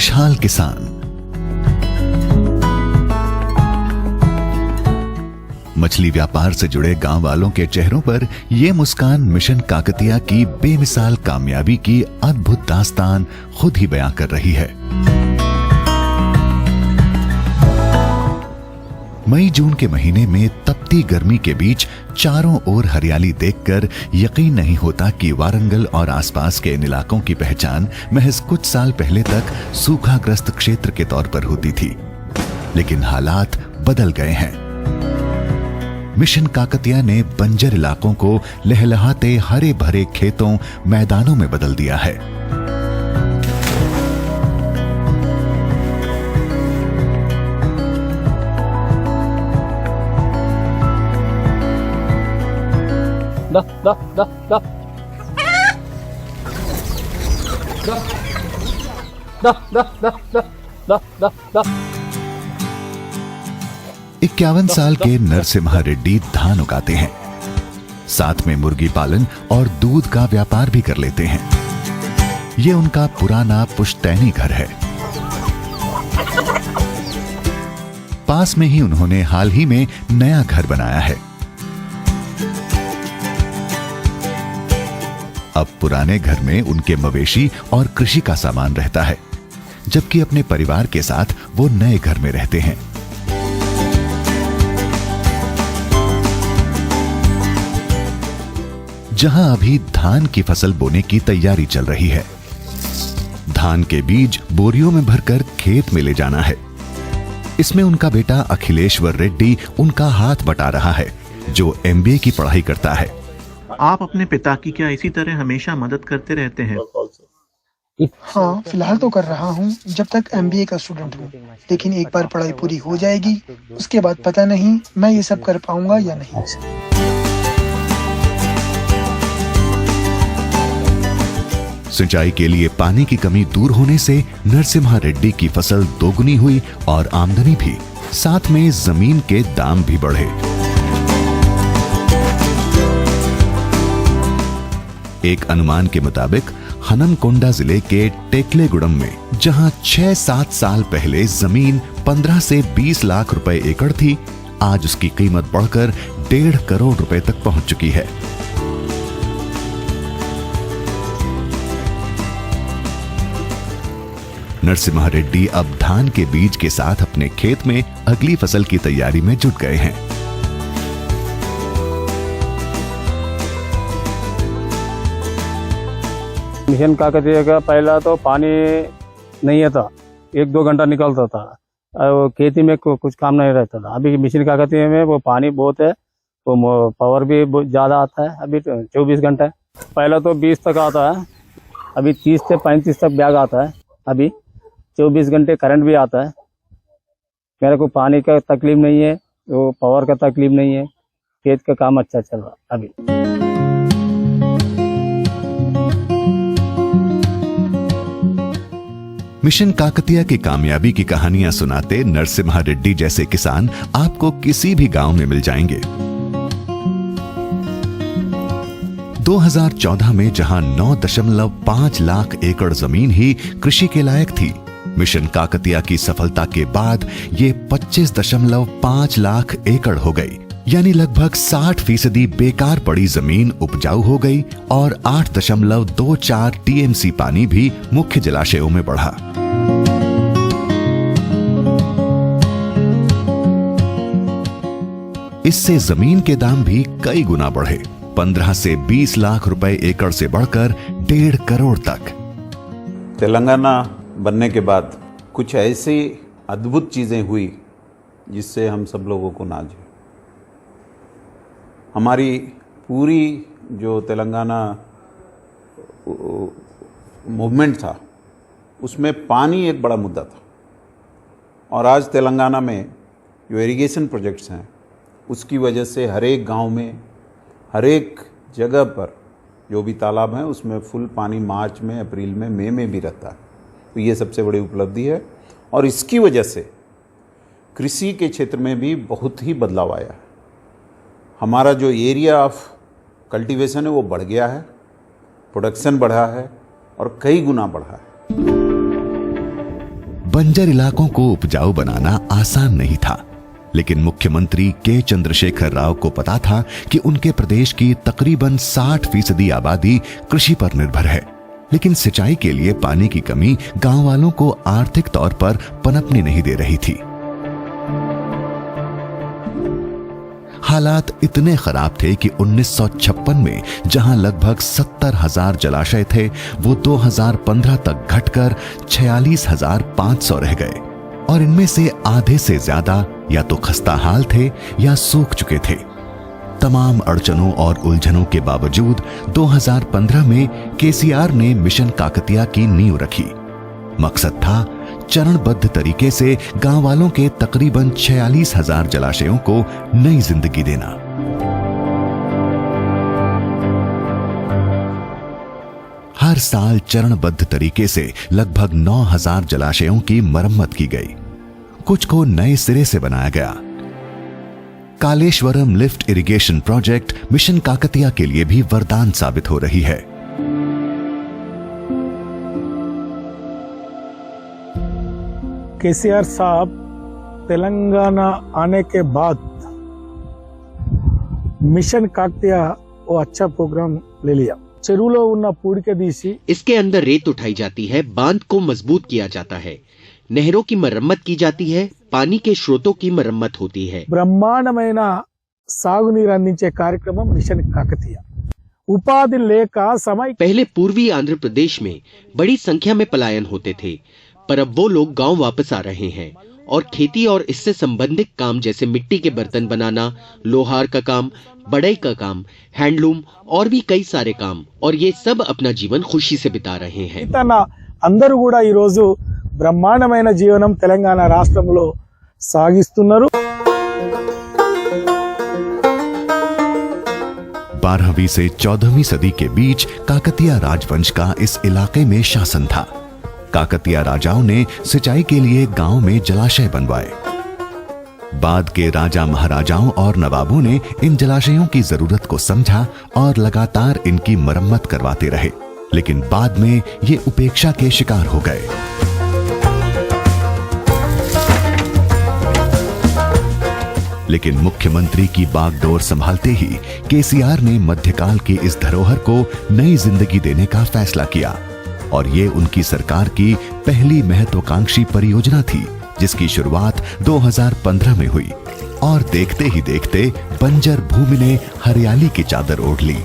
खुशहाल किसान। मछली व्यापार से जुड़े गांव वालों के चेहरों पर यह मुस्कान मिशन काकतिया की बेमिसाल कामयाबी की अद्भुत दास्तान खुद ही बयां कर रही है। मई जून के महीने में तपती गर्मी के बीच चारों ओर हरियाली देखकर यकीन नहीं होता कि वारंगल और आसपास के इन इलाकों की पहचान महज कुछ साल पहले तक सूखाग्रस्त क्षेत्र के तौर पर होती थी, लेकिन हालात बदल गए हैं। मिशन काकतिया ने बंजर इलाकों को लहलहाते हरे भरे खेतों मैदानों में बदल दिया है। दा दा दा दा दा दा दा दा दा दा दा 51 साल के नरसिम्हा रेड्डी धान उगाते हैं, साथ में मुर्गी पालन और दूध का व्यापार भी कर लेते हैं। ये उनका पुराना पुश्तैनी घर है। पास में ही उन्होंने हाल ही में नया घर बनाया है। अब पुराने घर में उनके मवेशी और कृषि का सामान रहता है, जबकि अपने परिवार के साथ वो नए घर में रहते हैं। जहां अभी धान की फसल बोने की तैयारी चल रही है। धान के बीज बोरियों में भरकर खेत में ले जाना है। इसमें उनका बेटा अखिलेश्वर रेड्डी उनका हाथ बटा रहा है, जो MBA की पढ़ाई करता है। आप अपने पिता की क्या इसी तरह हमेशा मदद करते रहते हैं? हाँ, फिलहाल तो कर रहा हूँ जब तक MBA का स्टूडेंट हूँ, लेकिन एक बार पढ़ाई पूरी हो जाएगी, उसके बाद पता नहीं मैं ये सब कर पाऊंगा या नहीं। सिंचाई के लिए पानी की कमी दूर होने से नरसिम्हा रेड्डी की फसल दोगुनी हुई और आमदनी भी, साथ में जमीन के दाम भी बढ़े। एक अनुमान के मुताबिक हनमकोंडा जिले के टेकलेगुडम में, जहां 6-7 साल पहले जमीन 15 से 20 लाख रुपए एकड़ थी, आज उसकी कीमत बढ़कर 1.5 करोड़ रुपए तक पहुंच चुकी है। नरसिम्हा रेड्डी अब धान के बीज के साथ अपने खेत में अगली फसल की तैयारी में जुट गए हैं। मिशन काकतिया का पहला तो पानी नहीं था, 1-2 घंटा निकलता था और खेती में कुछ काम नहीं रहता था। अभी मिशन काकतिया में वो पानी बहुत है, तो पावर भी बहुत ज़्यादा आता है। अभी 24 घंटा है, पहला तो 20 तक आता है, अभी 30 से 35 तक बैग आता है। अभी 24 घंटे करंट भी आता है। मेरे को पानी का तकलीफ नहीं है, वो पावर का तकलीफ नहीं है, खेत का काम अच्छा चल रहा है अभी। मिशन काकतिया की कामयाबी की कहानियां सुनाते नरसिम्हा रेड्डी जैसे किसान आपको किसी भी गांव में मिल जाएंगे। 2014 में जहां 9.5 लाख एकड़ जमीन ही कृषि के लायक थी, मिशन काकतिया की सफलता के बाद ये 25.5 लाख एकड़ हो गई, यानी लगभग 60% बेकार पड़ी जमीन उपजाऊ हो गई और 8.24 TMC पानी भी मुख्य जलाशयों में बढ़ा। इससे जमीन के दाम भी कई गुना बढ़े, 15 से 20 लाख रुपए एकड़ से बढ़कर 1.5 करोड़ तक। तेलंगाना बनने के बाद कुछ ऐसी अद्भुत चीज़ें हुई जिससे हम सब लोगों को नाज है। हमारी पूरी जो तेलंगाना मूवमेंट था, उसमें पानी एक बड़ा मुद्दा था, और आज तेलंगाना में जो इरिगेशन प्रोजेक्ट्स हैं, उसकी वजह से हर एक गांव में, हर एक जगह पर जो भी तालाब हैं, उसमें फुल पानी मार्च में, अप्रैल में, मई में भी रहता है। तो ये सबसे बड़ी उपलब्धि है, और इसकी वजह से कृषि के क्षेत्र में भी बहुत ही बदलाव आया है। हमारा जो एरिया ऑफ कल्टीवेशन है वो बढ़ गया है, प्रोडक्शन बढ़ा है और कई गुना बढ़ा है। बंजर इलाकों को उपजाऊ बनाना आसान नहीं था, लेकिन मुख्यमंत्री के चंद्रशेखर राव को पता था कि उनके प्रदेश की तकरीबन 60% आबादी कृषि पर निर्भर है, लेकिन सिंचाई के लिए पानी की कमी गांव वालों को आर्थिक तौर पर पनपने नहीं दे रही थी। हालात इतने खराब थे कि 1956 में जहां लगभग 70,000 जलाशय थे, वो 2015 तक घटकर 46,500 रह गए और इनमें से आधे से ज्यादा या तो खस्ताहाल थे या सूख चुके थे। तमाम अड़चनों और उलझनों के बावजूद 2015 में केसीआर ने मिशन काकतिया की नींव रखी। मकसद था चरणबद्ध तरीके से गांव वालों के तकरीबन 46,000 जलाशयों को नई जिंदगी देना। हर साल चरणबद्ध तरीके से लगभग 9,000 जलाशयों की मरम्मत की गई, कुछ को नए सिरे से बनाया गया। Kaleshwaram lift irrigation project mission Kakatiya के लिए भी वरदान साबित हो रही है। केसीआर साहब तेलंगाना आने के बाद मिशन काकतिया वो अच्छा प्रोग्राम ले लिया। చెరువులో ఉన్న పూడిక తీసి इसके अंदर रेत उठाई जाती है, बांध को मजबूत किया जाता है, नहरों की मरम्मत की जाती है, पानी के स्रोतों की मरम्मत होती है। బ్రహ్మాండమైన సాగునీరు అందించే కార్యక్రమం మిషన్ కాకతీయ। उपाधि लेख समय पहले पूर्वी आंध्र प्रदेश में बड़ी संख्या में पलायन होते थे, पर अब वो लोग गांव वापस आ रहे हैं और खेती और इससे संबंधित काम जैसे मिट्टी के बर्तन बनाना, लोहार का काम, बढ़ई का काम, हैंडलूम और भी कई सारे काम, और ये सब अपना जीवन खुशी से बिता रहे हैं। అందరూ కూడా ఈ రోజు బ్రహ్మాండమైన జీవనం తెలంగాణ రాష్ట్రంలో సాగిస్తున్నారు। 12वीं से 14वीं सदी के बीच काकतिया राजवंश का इस इलाके में शासन था। काकतिया राजाओं ने सिंचाई के लिए गांव में जलाशय बनवाए। बाद के राजा महाराजाओं और नवाबों ने इन जलाशयों की जरूरत को समझा और लगातार इनकी मरम्मत करवाते रहे, लेकिन बाद में ये उपेक्षा के शिकार हो गए। लेकिन मुख्यमंत्री की बागडोर संभालते ही केसीआर ने मध्यकाल की इस धरोहर को नई जिंदगी देने का फैसला किया, और ये उनकी सरकार की पहली महत्वाकांक्षी परियोजना थी, जिसकी शुरुआत 2015 में हुई और देखते ही देखते बंजर भूमि ने हरियाली की चादर ओढ़ ली।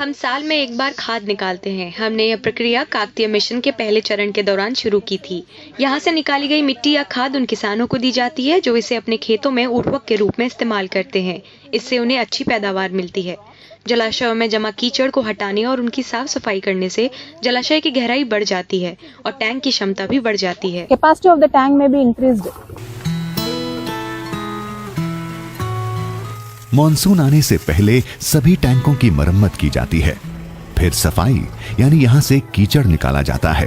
हम साल में एक बार खाद निकालते हैं। हमने यह प्रक्रिया काकतीय मिशन के पहले चरण के दौरान शुरू की थी। यहाँ से निकाली गई मिट्टी या खाद उन किसानों को दी जाती है जो इसे अपने खेतों में उर्वरक के रूप में इस्तेमाल करते हैं। इससे उन्हें अच्छी पैदावार मिलती है। जलाशयों में जमा कीचड़ को हटाने और उनकी साफ सफाई करने से जलाशय की गहराई बढ़ जाती है और टैंक की क्षमता भी बढ़ जाती है। कैपेसिटी ऑफ द टैंक में भी इंक्रीज्ड। मॉनसून आने से पहले सभी टैंकों की मरम्मत की जाती है, फिर सफाई यानी यहां से कीचड़ निकाला जाता है।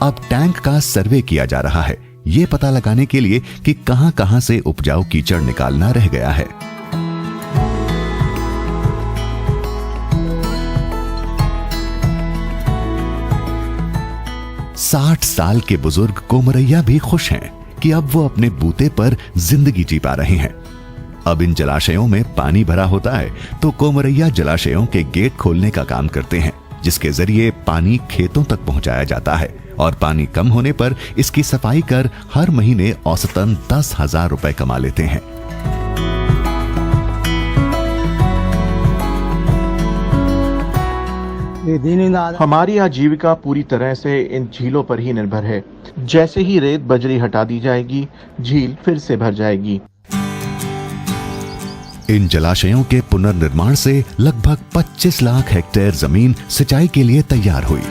अब टैंक का सर्वे किया जा रहा है, ये पता लगाने के लिए कि कहां-कहां से उपजाऊ कीचड़ निकालना रह गया है। साठ साल के बुजुर्ग कोमरैया भी खुश हैं कि अब वो अपने बूते पर जिंदगी जी पा रहे हैं। अब इन जलाशयों में पानी भरा होता है तो कोमरैया जलाशयों के गेट खोलने का काम करते हैं, जिसके जरिए पानी खेतों तक पहुंचाया जाता है, और पानी कम होने पर इसकी सफाई कर हर महीने औसतन 10,000 रुपए कमा लेते हैं। हमारी आजीविका पूरी तरह से इन झीलों पर ही निर्भर है। जैसे ही रेत बजरी हटा दी जाएगी, झील फिर से भर जाएगी। इन जलाशयों के पुनर्निर्माण से लगभग 25 लाख हेक्टेयर जमीन सिंचाई के लिए तैयार हुई।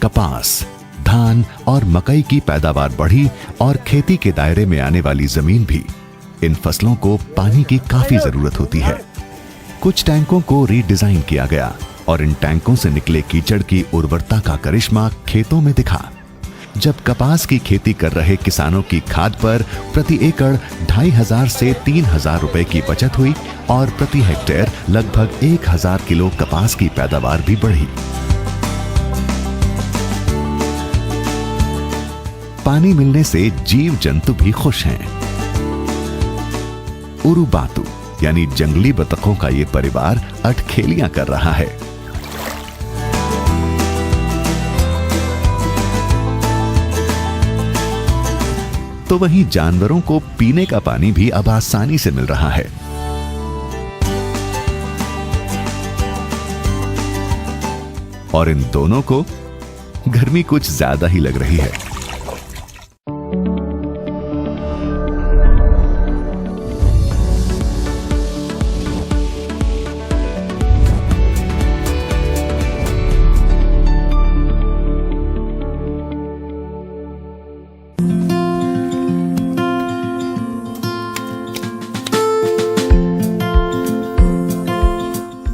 कपास, धान और मकई की पैदावार बढ़ी और खेती के दायरे में आने वाली जमीन भी। इन फसलों को पानी की काफी जरूरत होती है। कुछ टैंकों को रीडिजाइन किया गया और इन टैंकों से निकले कीचड़ की उर्वरता का करिश्मा खेतों में दिखा। जब कपास की खेती कर रहे किसानों की खाद पर प्रति एकड़ 2500 से 3000 रुपए की बचत हुई और प्रति हेक्टेयर लगभग 1000 किलो कपास की पैदावार भी बढ़ी। पानी मिलने से जीव जंतु भी खुश हैं। उरुबातु यानी जंगली बतखों का ये परिवार अटखेलियां कर रहा है। तो वहीं जानवरों को पीने का पानी भी अब आसानी से मिल रहा है। और इन दोनों को गर्मी कुछ ज्यादा ही लग रही है।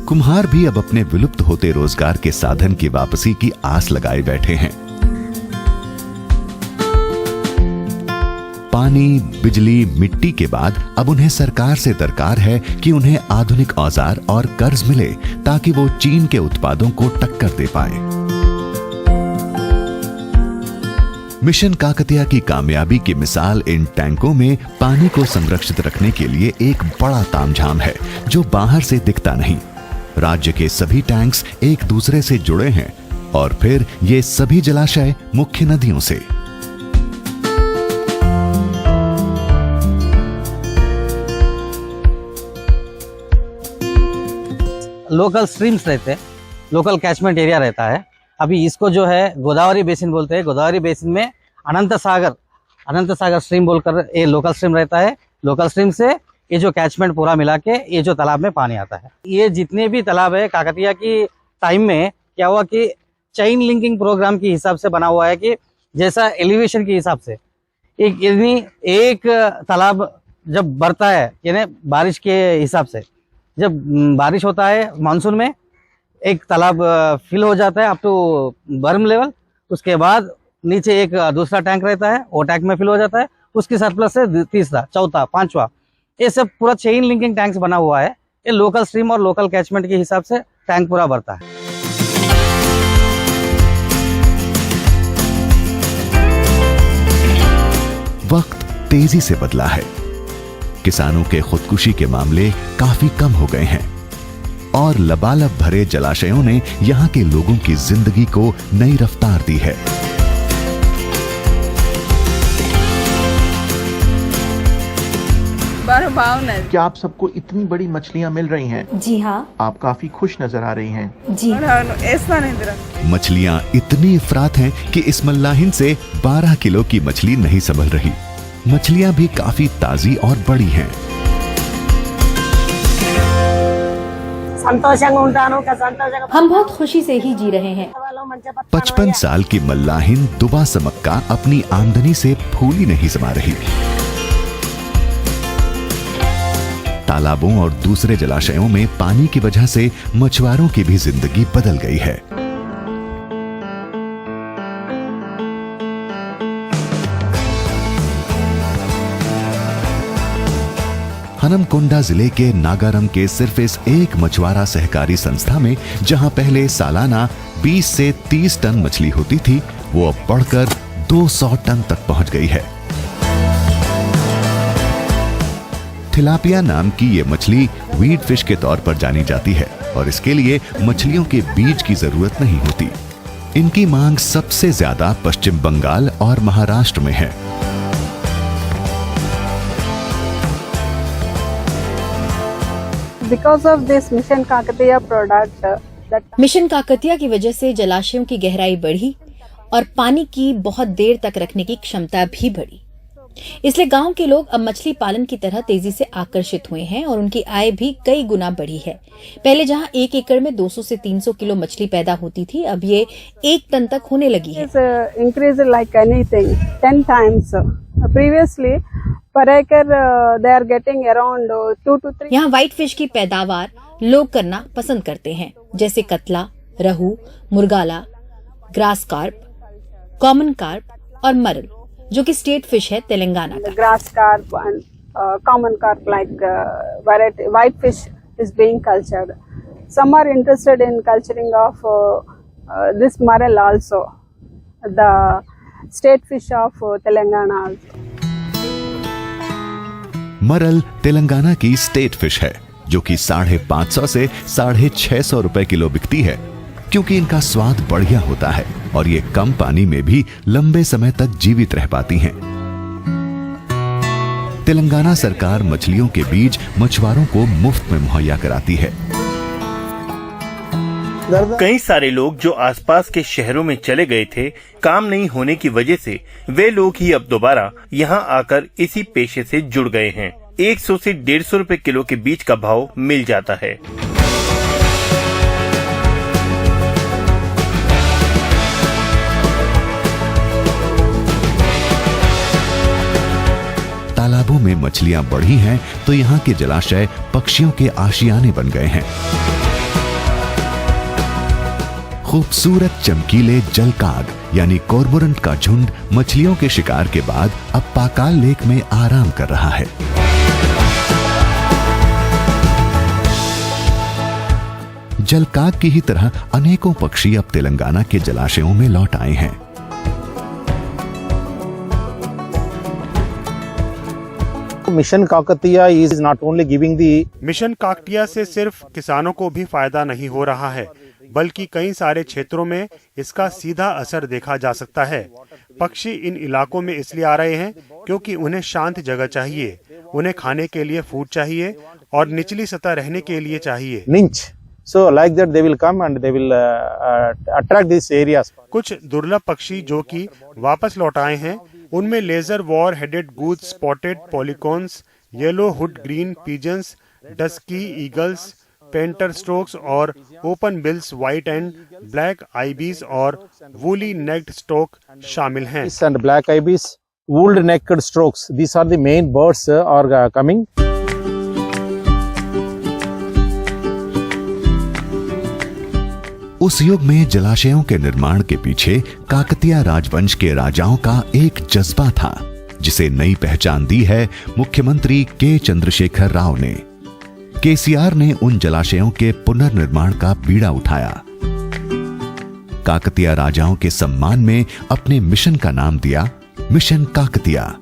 कुम्हार भी अब अपने विलुप्त होते रोजगार के साधन की वापसी की आस लगाए बैठे हैं। पानी, बिजली, मिट्टी के बाद अब उन्हें सरकार से दरकार है कि उन्हें आधुनिक औजार और कर्ज मिले ताकि वो चीन के उत्पादों को टक्कर दे पाए। मिशन काकतिया की कामयाबी की मिसाल इन टैंकों में पानी को संरक्षित रखने के लिए एक बड़ा तामझाम है जो बाहर से दिखता नहीं। राज्य के सभी टैंक्स एक दूसरे से जुड़े हैं और फिर ये सभी जलाशय मुख्य नदियों से। लोकल स्ट्रीम्स रहते हैं, लोकल कैचमेंट एरिया रहता है। अभी इसको जो है गोदावरी बेसिन बोलते हैं। गोदावरी बेसिन में अनंत सागर स्ट्रीम बोलकर ये लोकल स्ट्रीम रहता है। लोकल स्ट्रीम से ये जो कैचमेंट पूरा मिला के ये जो तालाब में पानी आता है। ये जितने भी तालाब है काकतिया की टाइम में क्या हुआ कि चेन लिंकिंग प्रोग्राम के हिसाब से बना हुआ है कि जैसा एलिवेशन के हिसाब से एक तालाब जब बढ़ता है यानी बारिश के हिसाब से, जब बारिश होता है मानसून में एक तालाब फिल हो जाता है अप टू बर्म लेवल। उसके बाद नीचे एक दूसरा टैंक रहता है, वो टैंक में फिल हो जाता है। उसकी सरप्लस से तीसरा, चौथा, पांचवा, ये सब पूरा चेन लिंकिंग टैंक्स बना हुआ है। ये लोकल स्ट्रीम और लोकल कैचमेंट के हिसाब से टैंक पूरा भरता है। वक्त तेजी से बदला है। किसानों के खुदकुशी के मामले काफी कम हो गए हैं और लबालब भरे जलाशयों ने यहां के लोगों की जिंदगी को नई रफ्तार दी है। क्या आप सबको इतनी बड़ी मछलियाँ मिल रही हैं? जी हाँ। आप काफी खुश नजर आ रही हैं। जी। मछलियाँ इतनी अफरात हैं कि इस मल्लाहिन से 12 किलो की मछली नहीं संभल रही। मछलियाँ भी काफी ताजी और बड़ी हैं। हम बहुत खुशी से ही जी रहे हैं। 55 साल की मल्लाहिन दुबा समक्का अपनी आमदनी से फूली नहीं समा रही। तालाबों और दूसरे जलाशयों में पानी की वजह से मछुआरों की भी जिंदगी बदल गई है। हनमकुंडा जिले के नागारम के सिर्फ इस एक मछुआरा सहकारी संस्था में जहां पहले सालाना 20 से 30 टन मछली होती थी, वो अब बढ़कर 200 टन तक पहुंच गई है। थिलापिया नाम की ये मछली वीड फिश के तौर पर जानी जाती है और इसके लिए मछलियों के बीज की जरूरत नहीं होती। इनकी मांग सबसे ज्यादा पश्चिम बंगाल और महाराष्ट्र में है। Because of this Mission Kakatiya product, mission Kakatiya की वजह से जलाशयों की गहराई बढ़ी और पानी की बहुत देर तक रखने की क्षमता भी बढ़ी। इसलिए गांव के लोग अब मछली पालन की तरह तेजी से आकर्षित हुए हैं और उनकी आय भी कई गुना बढ़ी है। पहले जहां 1 एकड़ में 200 से 300 किलो मछली पैदा होती थी, अब ये 1 टन तक होने लगी है। increase like anything 10 times. Previously, per acre they are getting around 2 to 3. यहाँ व्हाइट फिश की पैदावार लोग करना पसंद करते हैं। जैसे कतला, रहू, मुर्गाला, ग्रास कार्प, कॉमन कार्प और मरल, जो कि स्टेट फिश है तेलंगाना का। Grass carp and common carp like variety white fish is being cultured. Some are interested in culturing of this marel also, the state fish of Telangana also. मरल तेलंगाना की state fish है, जो कि 550 से 650 रुपए kilo बिकती है, क्योंकि इनका स्वाद बढ़िया होता है और ये कम पानी में भी लंबे समय तक जीवित रह पाती हैं। तेलंगाना सरकार मछलियों के बीज मछुआरों को मुफ्त में मुहैया कराती है। कई सारे लोग जो आसपास के शहरों में चले गए थे, काम नहीं होने की वजह से वे लोग ही अब दोबारा यहाँ आकर इसी पेशे से जुड़ गए हैं। 100 से 150 रुपए किलो के बीज का भाव मिल जाता है। तालाबों में मछलियां बढ़ी हैं तो यहाँ के जलाशय पक्षियों के आशियाने बन गए हैं। खूबसूरत चमकीले जलकाग यानी कॉर्मोरेंट का झुंड मछलियों के शिकार के बाद अब पाकाल लेक में आराम कर रहा है। जलकाग की ही तरह अनेकों पक्षी अब तेलंगाना के जलाशयों में लौट आए हैं। Mission Kakatiya is not only giving the mission Kakatiya से सिर्फ किसानों को भी फायदा नहीं हो रहा है, बल्कि कई सारे क्षेत्रों में इसका सीधा असर देखा जा सकता है। पक्षी इन इलाकों में इसलिए आ रहे हैं क्योंकि उन्हें शांत जगह चाहिए, उन्हें खाने के लिए फूड चाहिए और निचली सतह रहने के लिए चाहिए। निच so like that they will come and they will attract this areas. कुछ दुर्लभ पक्षी जो कि वापस लौट आए हैं, उनमें lesser bar headed goose, spotted pelicans, yellow hood green pigeons, dusky eagles, painted storks और open bills white and black ibis और वूली नेक्ड स्टोक शामिल हैं। And black ibis, woolly necked storks, these are the main birds are coming. उस युग में जलाशयों के निर्माण के पीछे काकतिया राजवंश के राजाओं का एक जज्बा था, जिसे नई पहचान दी है मुख्यमंत्री के चंद्रशेखर राव ने। केसीआर ने उन जलाशयों के पुनर्निर्माण का बीड़ा उठाया। काकतिया राजाओं के सम्मान में अपने मिशन का नाम दिया मिशन काकतिया।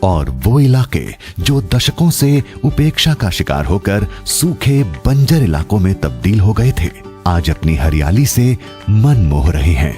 और वो इलाके जो दशकों से उपेक्षा का शिकार होकर सूखे बंजर इलाकों में तब्दील हो गए थे, आज अपनी हरियाली से मन मोह रहे हैं।